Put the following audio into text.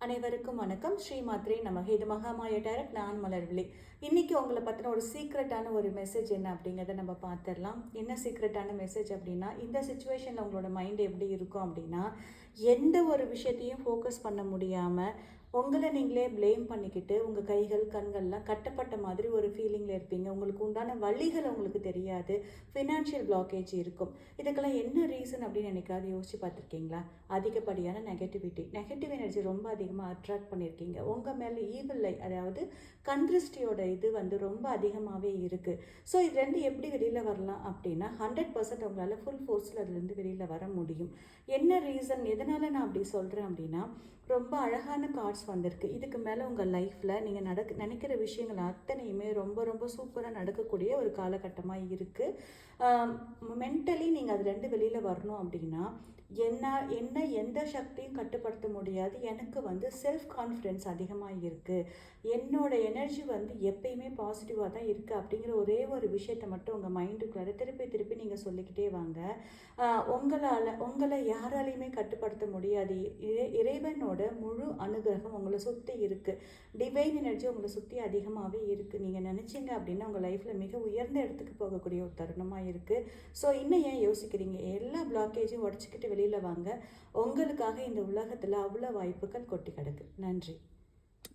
அனைவருக்கும் வணக்கம். ஸ்ரீ மாத்ரே நமக. இது மகாமாய டைரக்ட். நான் மலர்விழி. இன்னைக்கு உங்களை பற்றின ஒரு சீக்ரெட்டான ஒரு மெசேஜ் என்ன அப்படிங்கிறத நம்ம பார்த்துடலாம். என்ன சீக்ரெட்டான மெசேஜ் அப்படின்னா, இந்த சுச்சுவேஷனில் உங்களோட மைண்ட் எப்படி இருக்கும் அப்படின்னா, எந்த ஒரு விஷயத்தையும் ஃபோக்கஸ் பண்ண முடியாமல் உங்களை நீங்களே ப்ளேம் பண்ணிக்கிட்டு உங்கள் கைகள் கண்கள்லாம் கட்டப்பட்ட மாதிரி ஒரு ஃபீலிங்கில் இருப்பீங்க. உங்களுக்கு உண்டான வழிகள் உங்களுக்கு தெரியாது. ஃபினான்ஷியல் பிளாக்கேஜ் இருக்கும். இதுக்கெல்லாம் என்ன ரீசன் அப்படின்னு என்னைக்காவது யோசிச்சு பார்த்துருக்கீங்களா? அதிகப்படியான நெகட்டிவ் எனர்ஜி ரொம்ப அதிகமாக அட்ராக்ட் பண்ணியிருக்கீங்க. உங்கள் மேலே ஈவில் ஐ, அதாவது கண்திருஷ்டியோட இது ரொம்ப அதிகமாகவே இருக்குது. ஸோ இது ரெண்டு எப்படி வெளியில் வரலாம் அப்படின்னா, 100% உங்களால் ஃபுல் ஃபோர்ஸில் அதுலேருந்து வெளியில் வர முடியும். என்ன ரீசன், எதனால் நான் அப்படி சொல்கிறேன் அப்படின்னா, ரொம்ப அழகான கார்ட்ஸ் வந்திருக்கு. இதுக்கு மேலே உங்கள் லைஃப்பில் நீங்கள் நினைக்கிற விஷயங்கள் அத்தனையுமே ரொம்ப ரொம்ப சூப்பராக நடக்கக்கூடிய ஒரு காலகட்டமாக இருக்குது. மென்டலி நீங்கள் அது ரெண்டு வெளியில் வரணும் அப்படின்னா, என்ன எந்த சக்தியும் கட்டுப்படுத்த முடியாது. எனக்கு செல்ஃப் கான்ஃபிடென்ஸ் அதிகமாக இருக்குது. என்னோட எனர்ஜி எப்பயுமே பாசிட்டிவாக தான் இருக்குது அப்படிங்கிற ஒரே ஒரு விஷயத்தை மட்டும் உங்கள் மைண்டுக்குள்ளார திருப்பி நீங்கள் சொல்லிக்கிட்டே வாங்க. உங்களை யாராலையுமே கட்டுப்படுத்த முடியாது. இறைவனோட முழு அனுகிரகம் உங்களை சுற்றி இருக்குது. டிவைன் எனர்ஜி உங்களை சுற்றி அதிகமாகவே இருக்குது. நீங்கள் நினச்சிங்க அப்படின்னா உங்கள் லைஃப்பில் மிக உயர்ந்த இடத்துக்கு போகக்கூடிய ஒரு தருணமாக இருக்குது. ஸோ இன்னும் ஏன் யோசிக்கிறீங்க? எல்லா பிளாக்கேஜும் உடச்சிக்கிட்டு வெளியில் வாங்க. உங்களுக்காக இந்த உலகத்தில் அவ்வளோ வாய்ப்புகள் கொட்டி கிடக்கு. நன்றி.